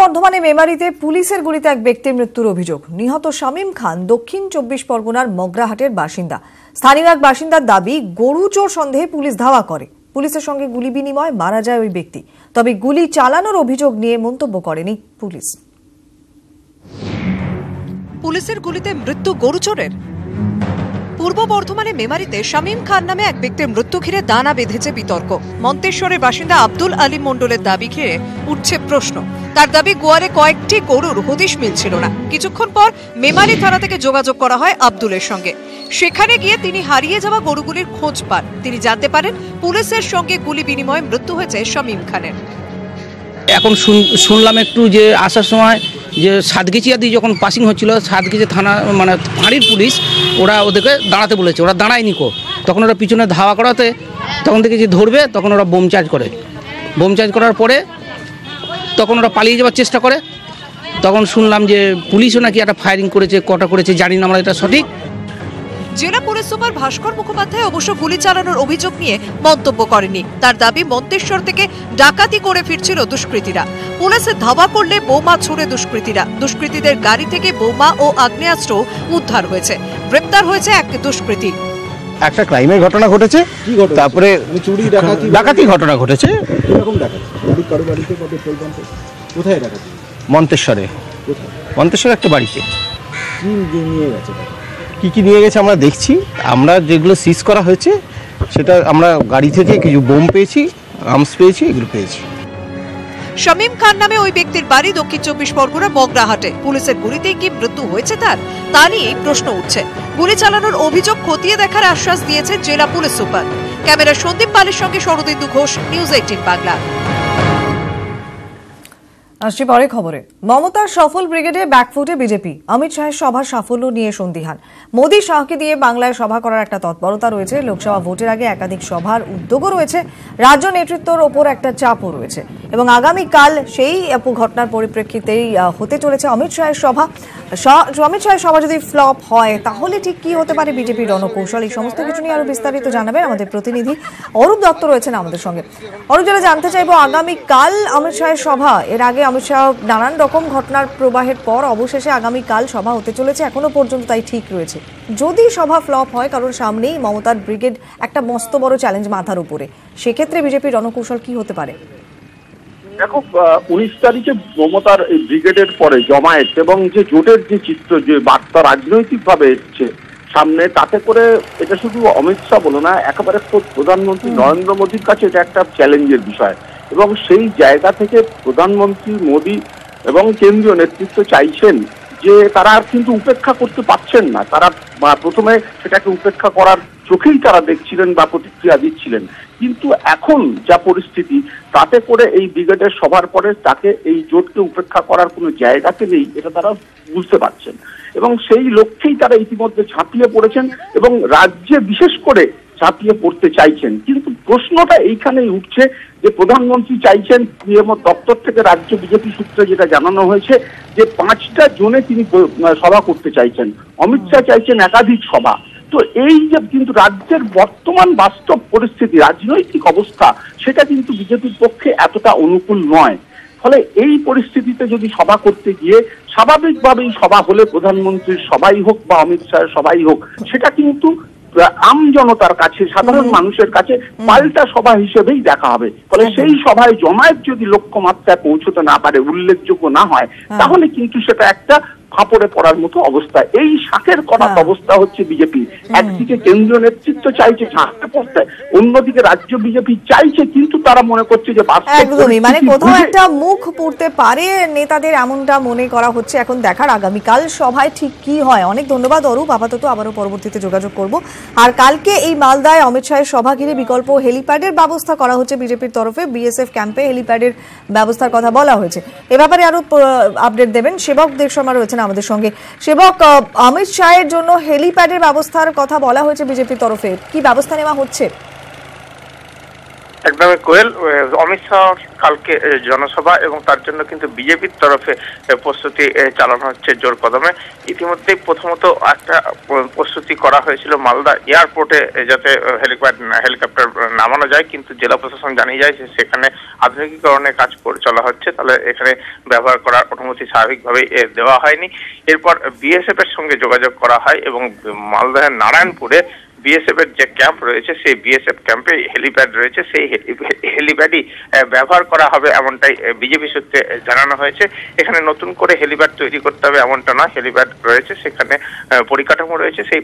বর্ধমানে মেমারিতে পুলিশের গুলিতে এক ব্যক্তির মৃত্যুর অভিযোগ। নিহত শামীম খান দক্ষিণ 24 পরগনার মগরাহাটের বাসিন্দা। স্থানীয় এক বাসিন্দার দাবি, গরু চোর সন্দেহে পুলিশ ধাওয়া করে, পুলিশের সঙ্গে গুলি বিনিময় মারা যায় ওই ব্যক্তি। তবে গুলি চালানোর অভিযোগ নিয়ে মন্তব্য করেনি পুলিশ। পুলিশের গুলিতে মৃত্যু গরু চোরের। পূর্ব বর্ধমানে মেমারিতে শামীম খান নামে এক ব্যক্তির মৃত্যু ঘিরে দানা বেঁধেছে বিতর্ক। মন্তেশ্বরের বাসিন্দা আব্দুল আলী মণ্ডলের দাবি ঘিরে উঠছে প্রশ্ন। তার দাবি, গোয়ালে কয়েকটি গরুর হদিশ মিলছিল না। কিছুক্ষণ পর মেমারি থানা থেকে যোগাযোগ করা হয় আব্দুলের সঙ্গে। সেখানে গিয়ে তিনি হারিয়ে যাওয়া গরুগুলির খোঁজ পান। তিনি জানতে পারেন পুলিশের সঙ্গে গুলি বিনিময়ে মৃত্যু হয়েছে শামীম খানের। এখন শুনলাম একটু যে আসার সময় যে সাতগিচিয়া দিয়ে যখন পাসিং হচ্ছিল, সাতগিচি থানা মানে ফাঁড়ির পুলিশ ওরা ওদেরকে দাঁড়াতে বলেছে, ওরা দাঁড়ায়নি তখন ওরা পিছনে ধাওয়া করাতে তখন থেকে যে ধরবে তখন ওরা বোম চার্জ করে। বোম চার্জ করার পরে তখন ওরা পালিয়ে যাওয়ার চেষ্টা করে। তখন শুনলাম যে পুলিশও নাকি একটা ফায়ারিং করেছে, কটা করেছে জানি না আমরা, এটা সঠিক। জেলা পুলিশ সুপার ভাস্কর মুখোপাধ্যায় অবশ্য গুলি চালানোর অভিযোগ নিয়ে মন্তব্য করেনি। তার দাবি, মন্তেশ্বর থেকে ডাকাতি করে ফিরছিল দুষ্কৃতীরা। পুলিশে ধাওয়া করলে বোমা ছুড়ে দুষ্কৃতীরা। দুষ্কৃতীদের গাড়ি থেকে বোমা ও আগ্নেয়াস্ত্র উদ্ধার হয়েছে। গ্রেপ্তার হয়েছে এক দুষ্কৃতী। একটা ক্রাইমের ঘটনা ঘটেছে, তারপরে চুরি ডাকাতি ঘটনা ঘটেছে। কোথায় ডাকাতি? মন্তেশ্বরে। মন্তেশ্বরে একটা বাড়িতে। কি নিয়ে গেছে আমরা দেখছি। আমরা যেগুলো সিজ করা হয়েছে সেটা আমরা গাড়ি থেকে কিছু বোম পেয়েছি, আর্মস পেয়েছি, এগুলো পেয়েছি। শামীম খান নামে ওই ব্যক্তির বাড়ি দক্ষিণ 24 পরগনা মগরাহাটে। পুলিশের গুলিতেই কি মৃত্যু হয়েছে তা নিয়ে প্রশ্ন উঠছে। গুলি চালানোর অভিযোগ খতিয়ে দেখার আশ্বাস দিয়েছে জেলা পুলিশ সুপার। ক্যামেরা সন্দীপ পালের সঙ্গে শরদিন্দু ঘোষ, নিউজ 18 বাংলা। আসছি পরে খবরে। মমতার সফল ব্রিগেডে ব্যাকফুটে বিজেপি। অমিত শাহের সভার সাফল্য নিয়ে সন্দিহান। মোদী শাহকে দিয়ে বাংলায় সভা করার একটা তৎপরতা রয়েছে। লোকসভা ভোটের আগে একাধিক সভার উদ্যোগও রয়েছে। রাজ্য নেতৃত্বের ওপর একটা চাপও রয়েছে এবং আগামীকাল সেই ঘটনার পরিপ্রেক্ষিতেই হতে চলেছে অমিত শাহের সভা। অমিত শাহের সভা যদি ফ্লপ হয় তাহলে ঠিক কি হতে পারে বিজেপির রণকৌশল, এই সমস্ত কিছু নিয়ে আরো বিস্তারিত জানাবেন আমাদের প্রতিনিধি অরূপ দত্ত রয়েছেন আমাদের সঙ্গে। অরূপ, যারা জানতে চাইবো আগামীকাল অমিত শাহের সভা, এর আগে অমিত শাহ নানান রকম ঘটনার প্রবাহের পর অবশেষে আগামীকাল সভা হতে চলেছে, এখনো পর্যন্ত তাই ঠিক রয়েছে। যদি সভা ফ্লপ হয়, কারণ সামনেই মমতার ব্রিগেড একটা মস্ত বড় চ্যালেঞ্জ মাথার উপরে, সেক্ষেত্রে বিজেপির রণকৌশল কি হতে পারে? দেখো, 19 তারিখে মমতার এই ব্রিগেডের পরে জমায়েত এবং যে জোটের যে চিত্র, যে বার্তা রাজনৈতিক ভাবে এসছে সামনে, তাতে করে এটা শুধু অমিত শাহ বলো না, একেবারে প্রধানমন্ত্রী নরেন্দ্র মোদীর কাছে এটা একটা চ্যালেঞ্জের বিষয়। এবং সেই জায়গা থেকে প্রধানমন্ত্রী মোদী এবং কেন্দ্রীয় নেতৃত্ব চাইছেন যে তারা আর কিন্তু উপেক্ষা করতে পারছেন না। তারা প্রথমে সেটাকে উপেক্ষা করার চোখেই তারা দেখছিলেন বা প্রতিক্রিয়া দিচ্ছিলেন, কিন্তু এখন যা পরিস্থিতি, তাতে করে এই ব্রিগেডের সভার পরে তাকে এই জোটকে উপেক্ষা করার কোনো জায়গাতে নেই, এটা তারা বুঝতে পারছেন এবং সেই লক্ষ্যেই তারা ইতিমধ্যে ঝাঁপিয়ে পড়েছেন এবং রাজ্যে বিশেষ করে ঝাঁপিয়ে পড়তে চাইছেন। কিন্তু প্রশ্নটা এইখানেই উঠছে যে প্রধানমন্ত্রী চাইছেন, পিএমও দপ্তর থেকে রাজ্য বিজেপি সূত্রে যেটা জানানো হয়েছে যে 5টা জোনে তিনি সভা করতে চাইছেন, অমিত শাহ চাইছেন একাধিক সভা। তো এই যে কিন্তু রাজ্যের বর্তমান বাস্তব পরিস্থিতি, রাজনৈতিক অবস্থা, সেটা কিন্তু বিজেপির পক্ষে এতটা অনুকূল নয়। ফলে এই পরিস্থিতিতে যদি সভা করতে গিয়ে স্বাভাবিকভাবেই সভা হলে প্রধানমন্ত্রীর সভাই হোক বা অমিত শাহের সভাই হোক, সেটা কিন্তু আম জনতার কাছে, সাধারণ মানুষের কাছে পাল্টা সভা হিসেবেই দেখা হবে। ফলে সেই সভায় জমায়েত যদি লক্ষ্যমাত্রায় পৌঁছতে না পারে, উল্লেখযোগ্য না হয়, তাহলে কিন্তু সেটা একটা ফাঁপড়ে পড়ার মতো অবস্থা। এই শাকের করা অবস্থা হচ্ছে বিজেপি। একদিকে কেন্দ্রীয় নেতৃত্ব চাইছে ঝাঁকতে পড়তে, অন্যদিকে রাজ্য বিজেপি চাইছে, কিন্তু তারা মনে করছে যে একদমই মানে কোথাও একটা মুখ পুড়তে পারে নেতাদের, এমনটা মনে করা হচ্ছে। এখন দেখার আগামীকাল সভায় ঠিক কি হয়। অনেক ধন্যবাদ অরূপ, আপাতত আবারও পরবর্তীতে যোগাযোগ করব। আর কালকে এই মালদায় অমিত শাহের সভা ঘিরে বিকল্প হেলিপ্যাডের ব্যবস্থা করা হচ্ছে বিজেপির তরফে। বিএসএফ ক্যাম্পে হেলিপ্যাডের ব্যবস্থার কথা বলা হয়েছে। এ ব্যাপারে আরো আপডেট দেবেন সেবক দেব শর্মা রয়েছেন আমাদের সঙ্গে। সেবক, অমিত শাহের জন্য হেলিপ্যাডের ব্যবস্থার কথা বলা হয়েছে বিজেপির তরফে, কি ব্যবস্থা নেওয়া হচ্ছে? একদমই কোয়েল, অমিত শাহ কালকে জনসভা এবং তার জন্য কিন্তু বিজেপির তরফে প্রস্তুতি চালানো হচ্ছে জোর কদমে। ইতিমধ্যেই প্রথমত একটা প্রস্তুতি করা হয়েছিল মালদা এয়ারপোর্টে যাতে হেলিকপ্টার নামানো যায়, কিন্তু জেলা প্রশাসন জানিয়ে যায় যে সেখানে আধুনিকীকরণের কাজ চলা হচ্ছে, তাহলে এখানে ব্যবহার করার অনুমতি স্বাভাবিকভাবেই দেওয়া হয়নি। এরপর বিএসএফ এর সঙ্গে যোগাযোগ করা হয় এবং মালদার নারায়ণপুরে বিএসএফ এর যে ক্যাম্প রয়েছে সেই বিএসএফ ক্যাম্পে হেলিপ্যাড রয়েছে, সেই হেলিপ্যাডই ব্যবহার করা হবে এমনটাই বিজেপি সূত্রে জানানো হয়েছে। এখানে নতুন করে হেলিপ্যাড তৈরি করতে হবে এমনটা না, হেলিপ্যাড রয়েছে, সেখানে পরিকাঠামো রয়েছে, সেই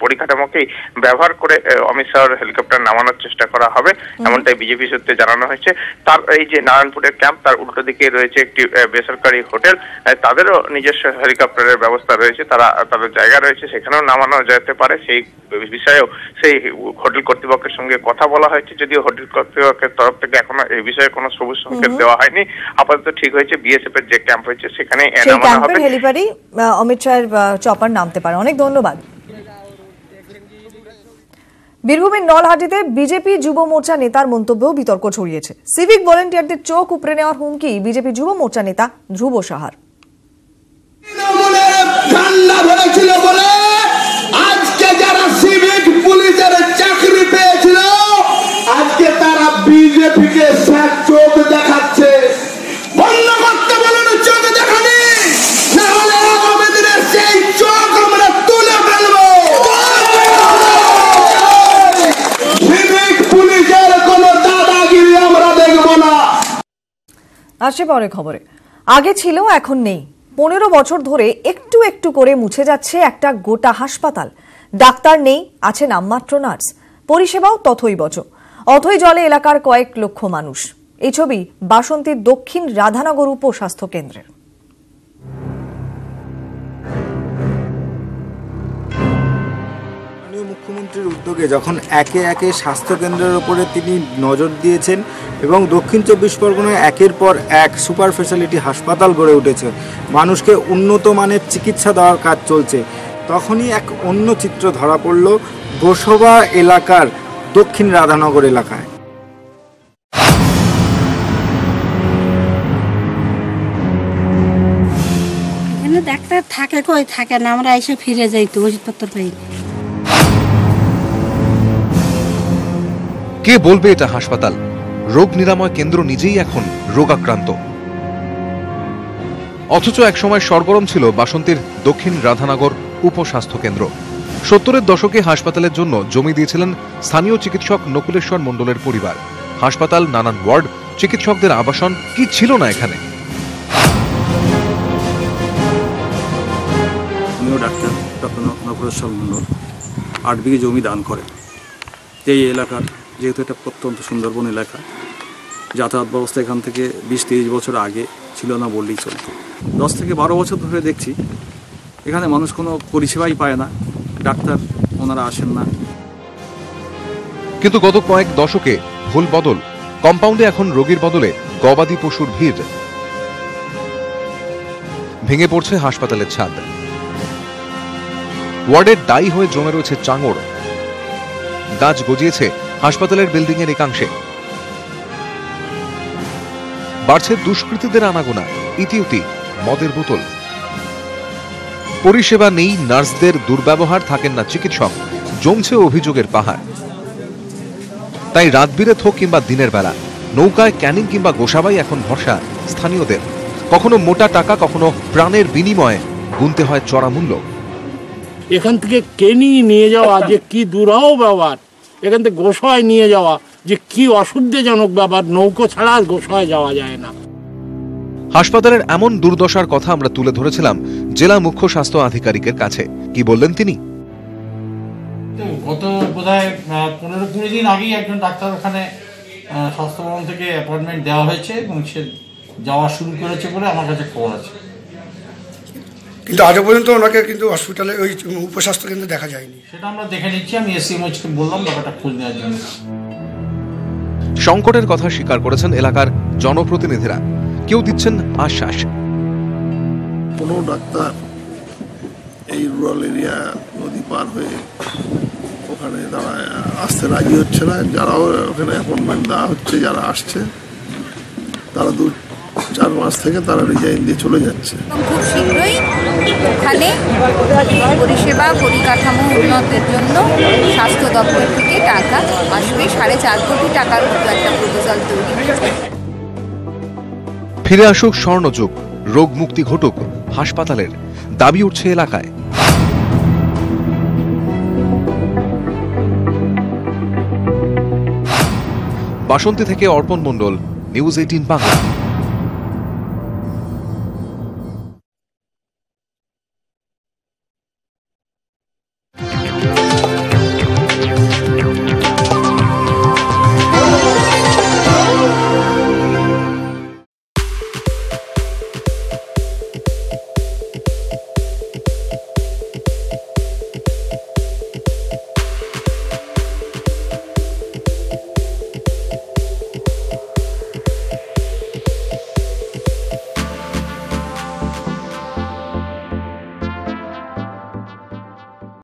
পরিকাঠামোকেই ব্যবহার করে অমিত শাহর হেলিকপ্টার নামানোর চেষ্টা করা হবে এমনটাই বিজেপি সূত্রে জানানো হয়েছে। তার এই যে নারায়ণপুরের ক্যাম্প, তার উল্টো দিকে রয়েছে একটি বেসরকারি হোটেল, তাদেরও নিজস্ব হেলিকপ্টারের ব্যবস্থা রয়েছে, তাদের জায়গা রয়েছে, সেখানেও নামানো যেতে পারে। সেই বিষয়েও সেই হোটেল কর্তৃপক্ষের সঙ্গে কথা বলা হয়েছে, যদিও হোটেল কর্তৃপক্ষের তরফ থেকে এখনো এই বিষয়ে কোনো সবুজ সংকেত দেওয়া হয়নি। আপাতত ঠিক হয়েছে বিএসএফ এর যে ক্যাম্প হয়েছে সেখানে নামানো হবে। হেলিপ্যাডই অমিত শাহের চপার নামতে পারে। অনেক ধন্যবাদ। বীরভূমের নলহাটিতে বিজেপি যুব মোর্চা নেতার মন্তব্যেও বিতর্ক ছড়িয়েছে। সিভিক ভলেন্টিয়ারদের চোখ উপড়ে নেওয়ার হুমকি বিজেপি যুব মোর্চা নেতা ধ্রুব সাহার। আজকে যারা সিভিক পুলিশের চাকরি পেয়েছিল আজকে তারা বিজেপিকে চোখ দেখাচ্ছে। বন্ধ করতে বলুন চোখ দেখানি, না হলে আগামী দিনে সেই চোখ আমরা তুলে ফেলবো। সিভিক পুলিশের কোনো দাদাগিরি আমরা দেখব না। আসছে পরে খবরে। আগে ছিল এখন নেই। 15 বছর ধরে একটু একটু করে মুছে যাচ্ছে একটা গোটা হাসপাতাল। ডাক্তার নেই, আছে নামমাত্র নার্স, পরিষেবাও তথৈবচ। অথই জলে এলাকার কয়েক লক্ষ মানুষ। এই ছবি বাসন্তীর দক্ষিণ রাধানগর উপস্বাস্থ্য কেন্দ্রের। মুখ্যমন্ত্রীর উদ্যোগে যখন একে একে স্বাস্থ্যকেন্দ্রের উপরে তিনি নজর দিয়েছেন এবং দক্ষিণ 24 পরগনায় একের পর এক সুপার স্পেশালিটি হাসপাতাল গড়ে উঠেছে, মানুষকে উন্নত মানের চিকিৎসা দেওয়ার কাজ চলছে, তখনই এক অন্য চিত্র ধরা পড়ল গোসবা এলাকার দক্ষিণ রাধানগর এলাকায়। এখানে ডাক্তার থাকে কই থাকে না, আমরা এসে ফিরে যাই তো ওষুধপত্র পাই। কে বলবে এটা হাসপাতাল? রোগ নিরাময় কেন্দ্র নিজেই এখন রোগাক্রান্ত। অথচ একসময় সরগরম ছিল বাসন্তীর দক্ষিণ রাধানগর উপস্বাস্থ্য কেন্দ্র। 70-এর দশকে হাসপাতালের জন্য জমি দিয়েছিলেন স্থানীয় চিকিৎসক নকুলেশ্বর মণ্ডলের পরিবার। হাসপাতাল, নানান ওয়ার্ড, চিকিৎসকদের আবাসন, কি ছিল না এখানে? ডাক্তার নকুলেশ্বর মণ্ডল 8 বিঘে জমি দান করে। এই এলাকার যেহেতু এটা প্রত্যন্ত সুন্দরবন এলাকা, যাতায়াত ব্যবস্থা এখান থেকে 20-30 বছর আগে ছিল না বললেই চলত। 10 থেকে 12 বছর ধরে দেখছি এখানে মানুষ কোনো পরিষেবাই পায় না, ডাক্তার ওনারা আসেন না। কিন্তু গত কয়েক দশকে ভুল বদল। কম্পাউন্ডে এখন রোগীর বদলে গবাদি পশুর ভিড়। ভেঙে পড়ছে হাসপাতালের ছাদ, ওয়ার্ডের ডাই হয়ে জমে রয়েছে চাঙড়, গাছ গজিয়েছে হাসপাতালের বিল্ডিং এর একাংশে। বাড়ছে দুষ্কৃতীদের আনাগোনা, ইতিউতি মদের বোতল। পরিষেবা নেই, নার্সদের দুর্ব্যবহার, থাকেন না চিকিৎসক, জমছে অভিযোগের পাহাড়। তাই রাত বিরেত হোক কিংবা দিনের বেলা, নৌকায় ক্যানিং কিংবা গোসাবাই এখন ভরসা স্থানীয়দের। কখনো মোটা টাকা, কখনো প্রাণের বিনিময়ে গুনতে হয় চড়া মূল্য। এখান থেকে কেনি নিয়ে যাওয়া যে কি দুরাহ ব্যাপার, এখান থেকে গোসায় নিয়ে যাওয়া যে কি অসুবিধাজনক ব্যাপার, নৌকো ছাড়া আর গোসায় যাওয়া যায় না। হাসপাতালের এমন দুর্দশার কথা আমরা তুলে ধরেছিলাম জেলা মুখ্য স্বাস্থ্য আধিকারিকের কাছে। কি বললেন তিনি? গত বোধহয় 15-20 দিন আগেই একজন ডাক্তার ওখানে স্বাস্থ্য ভবন থেকে অ্যাপয়েন্টমেন্ট দেওয়া হয়েছে এবং সে যাওয়া শুরু করেছে বলে আমার কাছে খবর আছে। কিন্তু আজও পর্যন্ত ওনাকে কিন্তু হসপিটালে ওই উপস্বাস্থ্য কেন্দ্রে দেখা যায়নি। সেটা আমরা দেখে নিচ্ছি, আমি এসএমএইচকে বললাম ব্যাপারটা খোঁজ নেওয়ার জন্য। সংকটের কথা স্বীকার করেছেন এলাকার জনপ্রতিনিধিরা, কেউ দিচ্ছেন আশ্বাস। কোনো ডাক্তার এই রুরাল এরিয়া নদী পার হয়ে ওখানে ওখানে তারা আসতে রাজি হচ্ছে না। যারাও ওখানে অ্যাপয়েন্টমেন্ট দেওয়া হচ্ছে, যারা আসছে তারা 2-4 মাস থেকে তারা রিজাইন দিয়ে চলে যাচ্ছে। খুব শীঘ্রই ওখানে পরিষেবা পরিকাঠামো উন্নতির জন্য স্বাস্থ্য দপ্তর থেকে টাকা আসবে 4.5 কোটি টাকার মতো একটা প্রপোজাল তৈরি হয়েছে। ফিরে আসুক স্বর্ণযুগ, রোগ মুক্তি ঘটুক হাসপাতালের, দাবি উঠছে এলাকায়। বাসন্তী থেকে অর্পণ মণ্ডল, নিউজ 18 বাংলা।